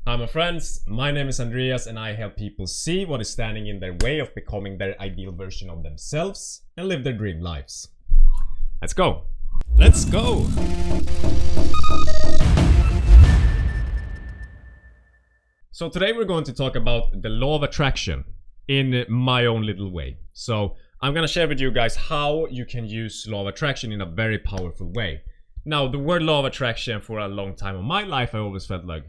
Hi my friends, my name is Andreas and I help people see what is standing in their way of becoming their ideal version of themselves and live their dream lives. Let's go! Let's go! So today we're going to talk about the law of attraction in my own little way. So I'm gonna share with you guys how you can use law of attraction in a very powerful way. Now the word law of attraction, for a long time of my life I always felt like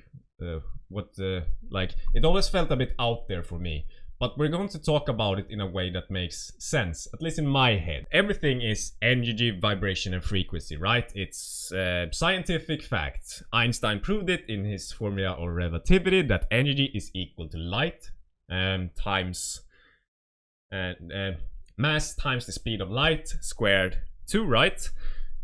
it always felt a bit out there for me, but we're going to talk about it in a way that makes sense, at least in my head. Everything is energy, vibration and frequency, right? It's scientific fact. Einstein proved it in his formula of relativity that energy is equal to light times mass times the speed of light squared 2, right?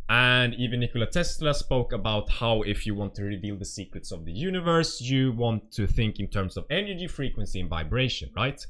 And even Nikola Tesla spoke about how if you want to reveal the secrets of the universe, you want to think in terms of energy, frequency and vibration, right?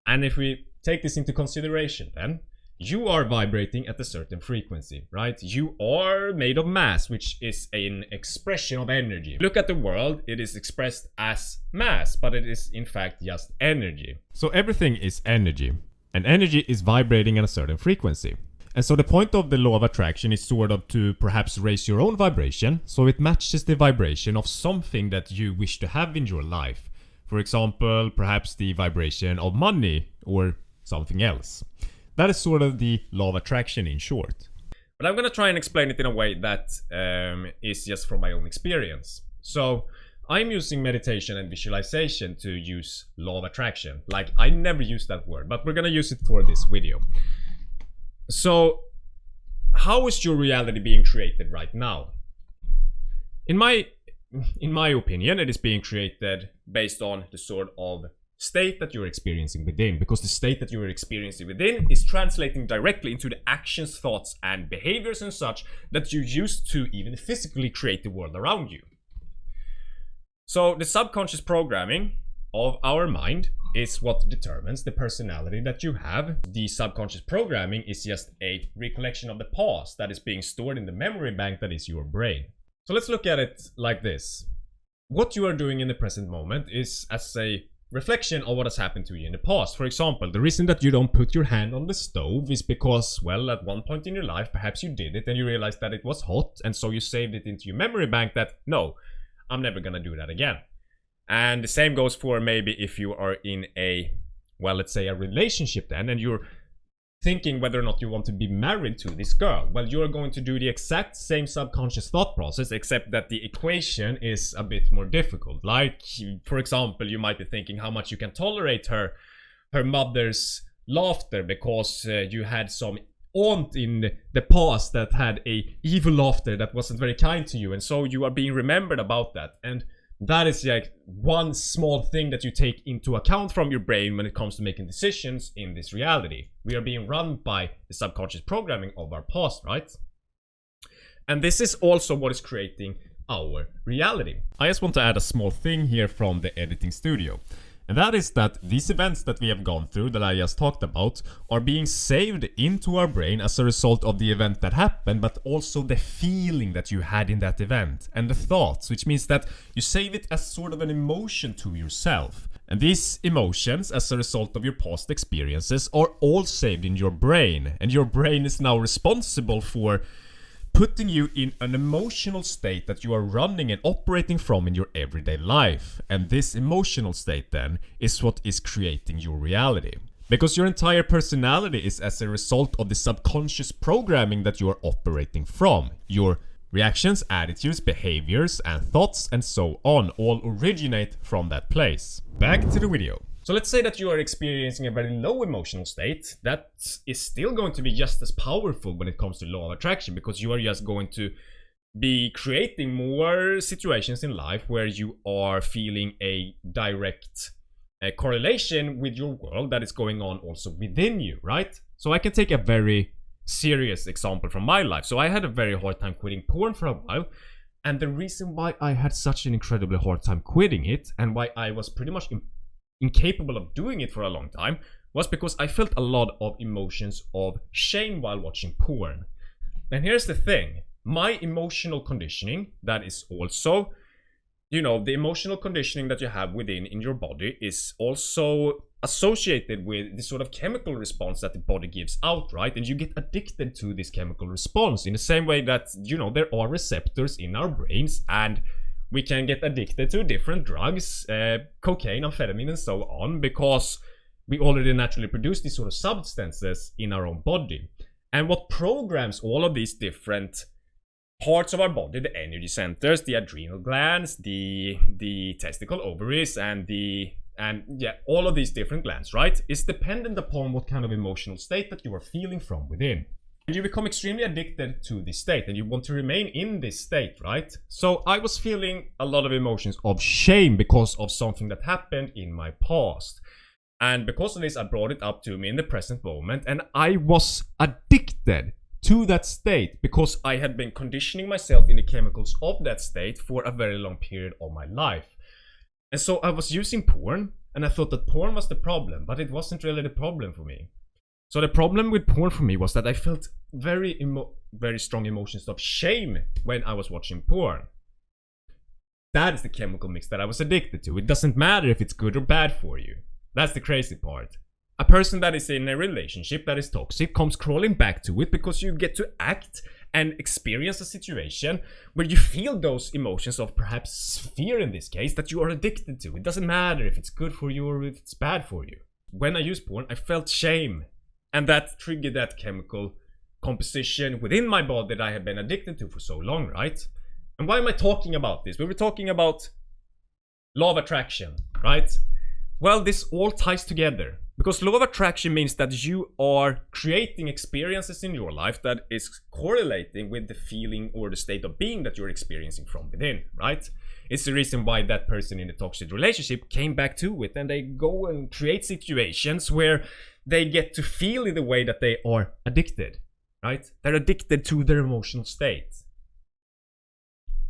And if we take this into consideration, then you are vibrating at a certain frequency, right? You are made of mass, which is an expression of energy. Look at the world, it is expressed as mass, but it is in fact just energy. So everything is energy, and energy is vibrating at a certain frequency. And so the point of the law of attraction is sort of to perhaps raise your own vibration so it matches the vibration of something that you wish to have in your life. For example, perhaps the vibration of money or something else. That is sort of the law of attraction in short. But I'm gonna try and explain it in a way that is just from my own experience. So I'm using meditation and visualization to use law of attraction. Like, I never use that word, but we're gonna use it for this video. So, how is your reality being created right now? In my opinion, it is being created based on the sort of state that you're experiencing within, because the state that you're experiencing within is translating directly into the actions, thoughts and behaviors and such that you use to even physically create the world around you. So, the subconscious programming of our mind is what determines the personality that you have. The subconscious programming is just a recollection of the past that is being stored in the memory bank that is your brain. So let's look at it like this. What you are doing in the present moment is as a reflection of what has happened to you in the past. For example, the reason that you don't put your hand on the stove is because, well, at one point in your life, perhaps you did it and you realized that it was hot, and so you saved it into your memory bank that, no, I'm never gonna do that again. And the same goes for maybe if you are in a, well, let's say a relationship then, and you're thinking whether or not you want to be married to this girl. Well, you're going to do the exact same subconscious thought process, except that the equation is a bit more difficult. Like, for example, you might be thinking how much you can tolerate her mother's laughter because you had some aunt in the past that had a evil laughter that wasn't very kind to you, and so you are being remembered about that. And that is like one small thing that you take into account from your brain when it comes to making decisions in this reality. We are being run by the subconscious programming of our past, right? And this is also what is creating our reality. I just want to add a small thing here from the editing studio. And that is that these events that we have gone through, that I just talked about, are being saved into our brain as a result of the event that happened, but also the feeling that you had in that event and the thoughts, which means that you save it as sort of an emotion to yourself. And these emotions, as a result of your past experiences, are all saved in your brain, and your brain is now responsible for putting you in an emotional state that you are running and operating from in your everyday life. And this emotional state then is what is creating your reality. Because your entire personality is as a result of the subconscious programming that you are operating from. Your reactions, attitudes, behaviors and thoughts and so on all originate from that place. Back to the video. So let's say that you are experiencing a very low emotional state. That is still going to be just as powerful when it comes to law of attraction, because you are just going to be creating more situations in life where you are feeling a direct correlation with your world that is going on also within you, right? So I can take a very serious example from my life. So I had a very hard time quitting porn for a while. And the reason why I had such an incredibly hard time quitting it, and why I was pretty much incapable of doing it for a long time, was because I felt a lot of emotions of shame while watching porn. And here's the thing, my emotional conditioning, that is also the emotional conditioning that you have within in your body is also associated with this sort of chemical response that the body gives out, right? And you get addicted to this chemical response in the same way that, there are receptors in our brains, and we can get addicted to different drugs, cocaine, amphetamine, and so on, because we already naturally produce these sort of substances in our own body. And what programs all of these different parts of our body, the energy centers, the adrenal glands, the testicle ovaries, and all of these different glands, right, is dependent upon what kind of emotional state that you are feeling from within. And you become extremely addicted to this state, and you want to remain in this state, right? So I was feeling a lot of emotions of shame because of something that happened in my past. And because of this, I brought it up to me in the present moment, and I was addicted to that state because I had been conditioning myself in the chemicals of that state for a very long period of my life. And so I was using porn, and I thought that porn was the problem, but it wasn't really the problem for me. So the problem with porn for me was that I felt very strong emotions of shame when I was watching porn. That is the chemical mix that I was addicted to. It doesn't matter if it's good or bad for you. That's the crazy part. A person that is in a relationship that is toxic comes crawling back to it because you get to act and experience a situation where you feel those emotions of perhaps fear in this case that you are addicted to. It doesn't matter if it's good for you or if it's bad for you. When I used porn, I felt shame. And that triggered that chemical composition within my body that I had been addicted to for so long, right? And why am I talking about this? We were talking about law of attraction, right? Well, this all ties together. Because law of attraction means that you are creating experiences in your life that is correlating with the feeling or the state of being that you're experiencing from within, right? It's the reason why that person in the toxic relationship came back to it, and they go and create situations where they get to feel in the way that they are addicted, right? They're addicted to their emotional state.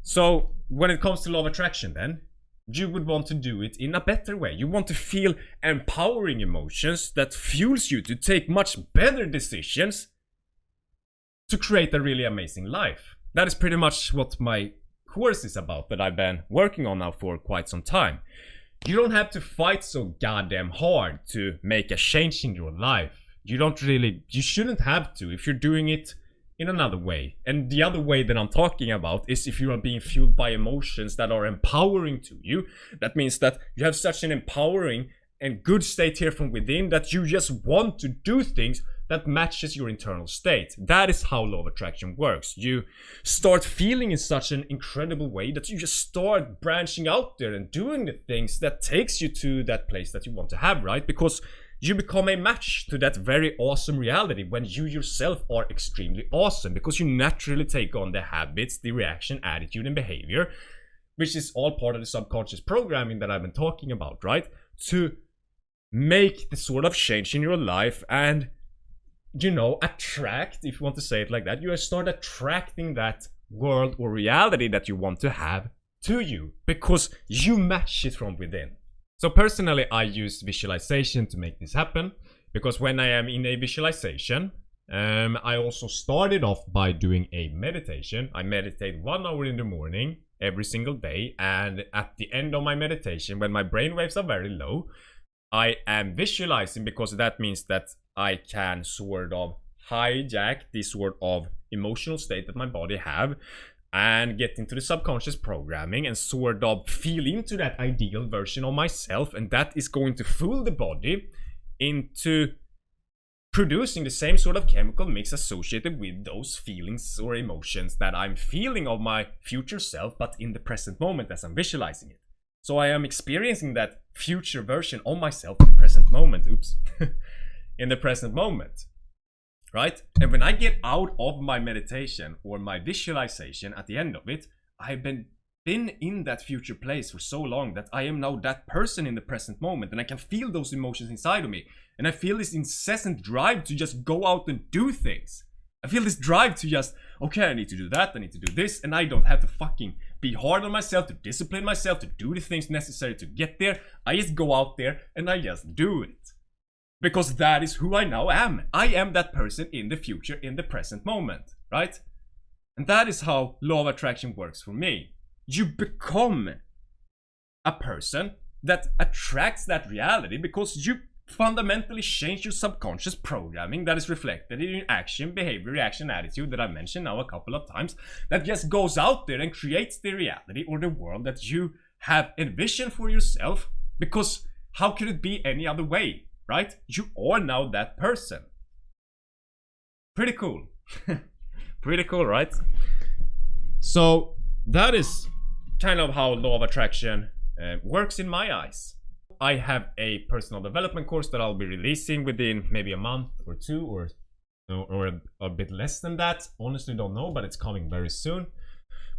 So when it comes to law of attraction then, you would want to do it in a better way. You want to feel empowering emotions that fuels you to take much better decisions to create a really amazing life. That is pretty much what my course is about that I've been working on now for quite some time. You don't have to fight so goddamn hard to make a change in your life. You shouldn't have to if you're doing it in another way. And the other way that I'm talking about is if you are being fueled by emotions that are empowering to you. That means that you have such an empowering and good state here from within that you just want to do things that matches your internal state. That is how law of attraction works. You start feeling in such an incredible way that you just start branching out there and doing the things that takes you to that place that you want to have, right? Because you become a match to that very awesome reality when you yourself are extremely awesome, because you naturally take on the habits, the reaction, attitude, and behavior, which is all part of the subconscious programming that I've been talking about, right? To make the sort of change in your life and attract, if you want to say it like that, you start attracting that world or reality that you want to have to you because you match it from within. So personally, I use visualization to make this happen, because when I am in a visualization, I also started off by doing a meditation. I meditate 1 hour in the morning every single day, and at the end of my meditation, when my brain waves are very low, I am visualizing, because that means that I can sort of hijack this sort of emotional state that my body have and get into the subconscious programming and sort of feel into that ideal version of myself, and that is going to fool the body into producing the same sort of chemical mix associated with those feelings or emotions that I'm feeling of my future self, but in the present moment as I'm visualizing it. So I am experiencing that future version of myself in the present moment. In the present moment, right? And when I get out of my meditation or my visualization at the end of it, I've been in that future place for so long that I am now that person in the present moment, and I can feel those emotions inside of me, and I feel this incessant drive to just go out and do things. I feel this drive to just, okay, I need to do that, I need to do this, and I don't have to fucking be hard on myself, to discipline myself, to do the things necessary to get there. I just go out there and I just do it. Because that is who I now am. I am that person in the future, in the present moment, right? And that is how law of attraction works for me. You become a person that attracts that reality because you fundamentally change your subconscious programming that is reflected in your action, behavior, reaction, attitude that I mentioned now a couple of times, that just goes out there and creates the reality or the world that you have envisioned for yourself. Because how could it be any other way, right? You are now that person. Pretty cool. Pretty cool, right? So that is kind of how law of attraction works in my eyes. I have a personal development course that I'll be releasing within maybe a month or two, or a bit less than that. Honestly, don't know, but it's coming very soon.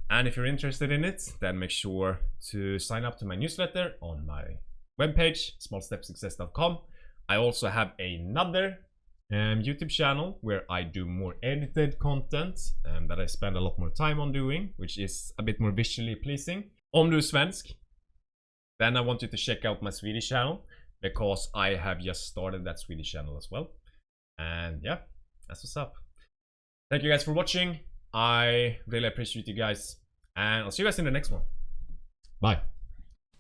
And if you're interested in it, then make sure to sign up to my newsletter on my webpage, smallstepsuccess.com. I also have another YouTube channel where I do more edited content that I spend a lot more time on doing, which is a bit more visually pleasing. Om du är svensk, then I want you to check out my Swedish channel, because I have just started that Swedish channel as well. And yeah, that's what's up. Thank you guys for watching. I really appreciate you guys, and I'll see you guys in the next one. Bye.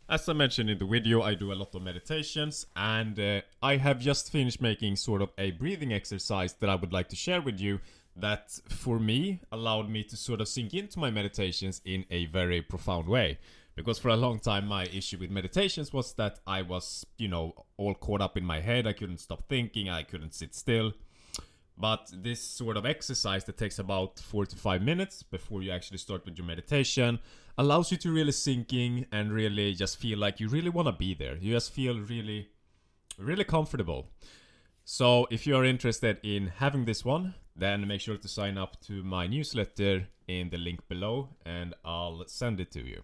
As I mentioned in the video, I do a lot of meditations, and I have just finished making sort of a breathing exercise that I would like to share with you, that for me allowed me to sort of sink into my meditations in a very profound way. Because for a long time my issue with meditations was that I was, you know, all caught up in my head. I couldn't stop thinking, I couldn't sit still. But this sort of exercise that takes about 4 to 5 minutes before you actually start with your meditation allows you to really sink in and really just feel like you really want to be there. You just feel really, really comfortable. So if you are interested in having this one, then make sure to sign up to my newsletter in the link below, and I'll send it to you.